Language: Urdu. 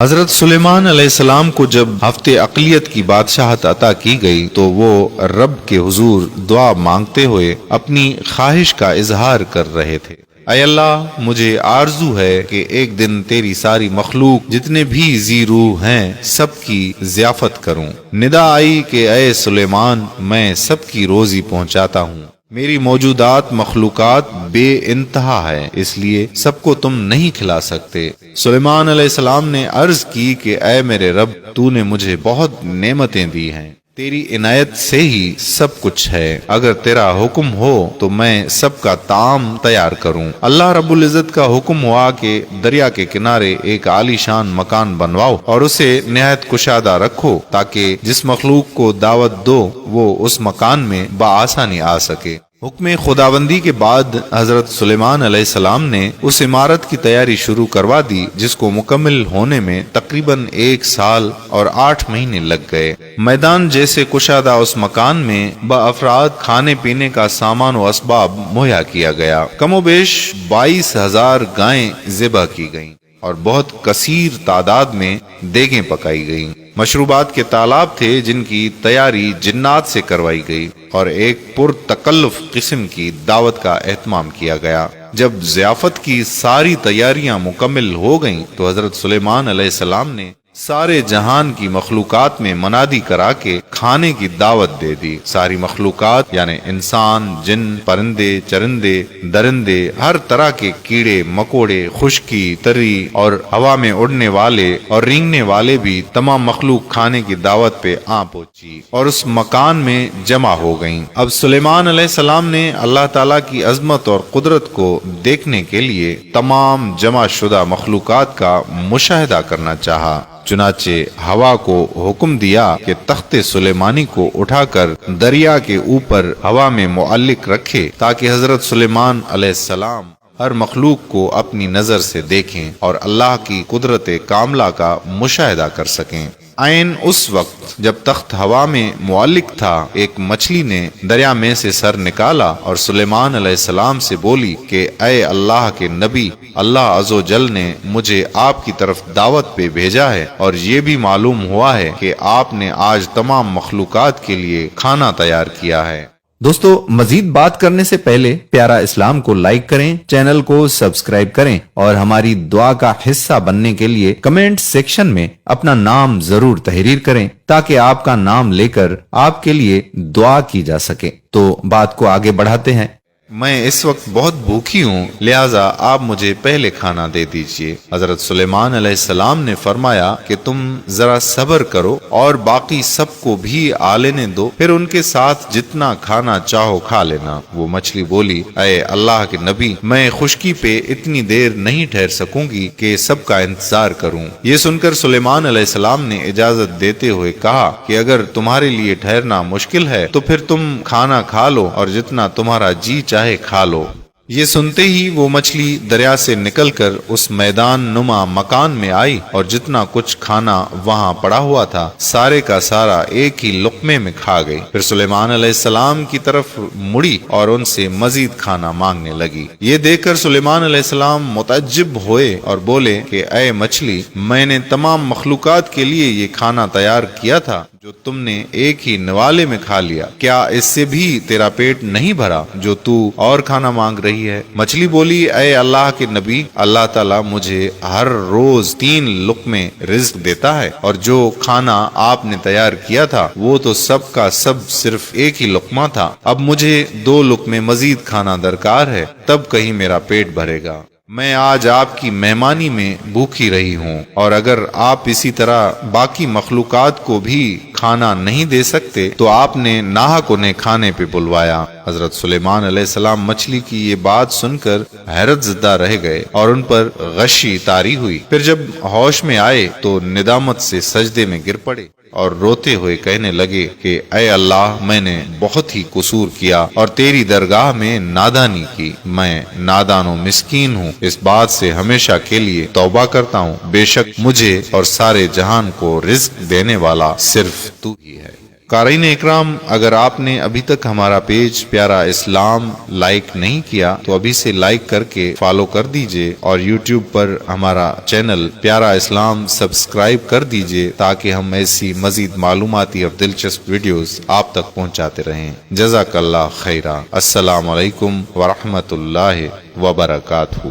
حضرت سلیمان علیہ السلام کو جب ہفت اقلیت کی بادشاہت عطا کی گئی تو وہ رب کے حضور دعا مانگتے ہوئے اپنی خواہش کا اظہار کر رہے تھے۔ اے اللہ، مجھے آرزو ہے کہ ایک دن تیری ساری مخلوق جتنے بھی ذی روح ہیں سب کی ضیافت کروں۔ ندا آئی کہ اے سلیمان، میں سب کی روزی پہنچاتا ہوں، میری موجودات مخلوقات بے انتہا ہے، اس لیے سب کو تم نہیں کھلا سکتے۔ سلیمان علیہ السلام نے عرض کی کہ اے میرے رب، تو نے مجھے بہت نعمتیں دی ہیں، تیری عنایت سے ہی سب کچھ ہے، اگر تیرا حکم ہو تو میں سب کا طعام تیار کروں۔ اللہ رب العزت کا حکم ہوا کہ دریا کے کنارے ایک عالی شان مکان بنواؤ اور اسے نہایت کشادہ رکھو تاکہ جس مخلوق کو دعوت دو وہ اس مکان میں بآسانی آ سکے۔ حکم خداوندی کے بعد حضرت سلیمان علیہ السلام نے اس عمارت کی تیاری شروع کروا دی جس کو مکمل ہونے میں تقریباً 1 سال اور 8 مہینے لگ گئے۔ میدان جیسے کشادہ اس مکان میں بافراد کھانے پینے کا سامان و اسباب مہیا کیا گیا۔ کم و بیش 22,000 گائیں ذبح کی گئیں اور بہت کثیر تعداد میں دیگیں پکائی گئیں۔ مشروبات کے تالاب تھے جن کی تیاری جنات سے کروائی گئی اور ایک پرتکلف قسم کی دعوت کا اہتمام کیا گیا۔ جب ضیافت کی ساری تیاریاں مکمل ہو گئیں تو حضرت سلیمان علیہ السلام نے سارے جہان کی مخلوقات میں منادی کرا کے کھانے کی دعوت دے دی۔ ساری مخلوقات یعنی انسان، جن، پرندے، چرندے، درندے، ہر طرح کے کیڑے مکوڑے، خشکی، تری اور ہوا میں اڑنے والے اور رینگنے والے بھی تمام مخلوق کھانے کی دعوت پہ آ پہنچی اور اس مکان میں جمع ہو گئیں۔ اب سلیمان علیہ السلام نے اللہ تعالیٰ کی عظمت اور قدرت کو دیکھنے کے لیے تمام جمع شدہ مخلوقات کا مشاہدہ کرنا چاہا، چنانچہ ہوا کو حکم دیا کہ تخت سلیمانی کو اٹھا کر دریا کے اوپر ہوا میں معلق رکھے تاکہ حضرت سلیمان علیہ السلام ہر مخلوق کو اپنی نظر سے دیکھیں اور اللہ کی قدرت کاملہ کا مشاہدہ کر سکیں۔ عین اس وقت جب تخت ہوا میں معلق تھا، ایک مچھلی نے دریا میں سے سر نکالا اور سلیمان علیہ السلام سے بولی کہ اے اللہ کے نبی، اللہ عز و جل نے مجھے آپ کی طرف دعوت پہ بھیجا ہے اور یہ بھی معلوم ہوا ہے کہ آپ نے آج تمام مخلوقات کے لیے کھانا تیار کیا ہے۔ دوستو، مزید بات کرنے سے پہلے پیارا اسلام کو لائک کریں، چینل کو سبسکرائب کریں اور ہماری دعا کا حصہ بننے کے لیے کمنٹ سیکشن میں اپنا نام ضرور تحریر کریں تاکہ آپ کا نام لے کر آپ کے لیے دعا کی جا سکے۔ تو بات کو آگے بڑھاتے ہیں۔ میں اس وقت بہت بھوکی ہوں، لہٰذا آپ مجھے پہلے کھانا دے دیجئے۔ حضرت سلیمان علیہ السلام نے فرمایا کہ تم ذرا صبر کرو اور باقی سب کو بھی آ لینے دو، پھر ان کے ساتھ جتنا کھانا چاہو کھا لینا۔ وہ مچھلی بولی، اے اللہ کے نبی، میں خشکی پہ اتنی دیر نہیں ٹھہر سکوں گی کہ سب کا انتظار کروں۔ یہ سن کر سلیمان علیہ السلام نے اجازت دیتے ہوئے کہا کہ اگر تمہارے لیے ٹھہرنا مشکل ہے تو پھر تم کھانا کھا لو اور جتنا تمہارا جی چاہے کھا لو۔ یہ سنتے ہی وہ مچھلی دریا سے نکل کر اس میدان نما مکان میں آئی اور جتنا کچھ کھانا وہاں پڑا ہوا تھا سارے کا سارا ایک ہی لقمے میں کھا گئی۔ پھر سلیمان علیہ السلام کی طرف مڑی اور ان سے مزید کھانا مانگنے لگی۔ یہ دیکھ کر سلیمان علیہ السلام متعجب ہوئے اور بولے کہ اے مچھلی، میں نے تمام مخلوقات کے لیے یہ کھانا تیار کیا تھا جو تم نے ایک ہی نوالے میں کھا لیا، کیا اس سے بھی تیرا پیٹ نہیں بھرا جو تو اور کھانا مانگ رہی ہے؟ مچھلی بولی، اے اللہ کے نبی، اللہ تعالیٰ مجھے ہر روز 3 لقمے رزق دیتا ہے اور جو کھانا آپ نے تیار کیا تھا وہ تو سب کا سب صرف ایک ہی لقمہ تھا، اب مجھے 2 لقمے مزید کھانا درکار ہے، تب کہیں میرا پیٹ بھرے گا۔ میں آج آپ کی مہمانی میں بھوکی رہی ہوں اور اگر آپ اسی طرح باقی مخلوقات کو بھی کھانا نہیں دے سکتے تو آپ نے ناحق انہیں کھانے پہ بلوایا۔ حضرت سلیمان علیہ السلام مچھلی کی یہ بات سن کر حیرت زدہ رہ گئے اور ان پر غشی طاری ہوئی۔ پھر جب ہوش میں آئے تو ندامت سے سجدے میں گر پڑے اور روتے ہوئے کہنے لگے کہ اے اللہ، میں نے بہت ہی قصور کیا اور تیری درگاہ میں نادانی کی، میں نادان و مسکین ہوں، اس بات سے ہمیشہ کے لیے توبہ کرتا ہوں، بے شک مجھے اور سارے جہان کو رزق دینے والا صرف تو ہی ہے۔ قارئین اکرام، اگر آپ نے ابھی تک ہمارا پیج پیارا اسلام لائک نہیں کیا تو ابھی سے لائک کر کے فالو کر دیجئے، اور یوٹیوب پر ہمارا چینل پیارا اسلام سبسکرائب کر دیجئے تاکہ ہم ایسی مزید معلوماتی اور دلچسپ ویڈیوز آپ تک پہنچاتے رہیں۔ جزاک اللہ خیرہ۔ السلام علیکم ورحمۃ اللہ وبرکاتہ۔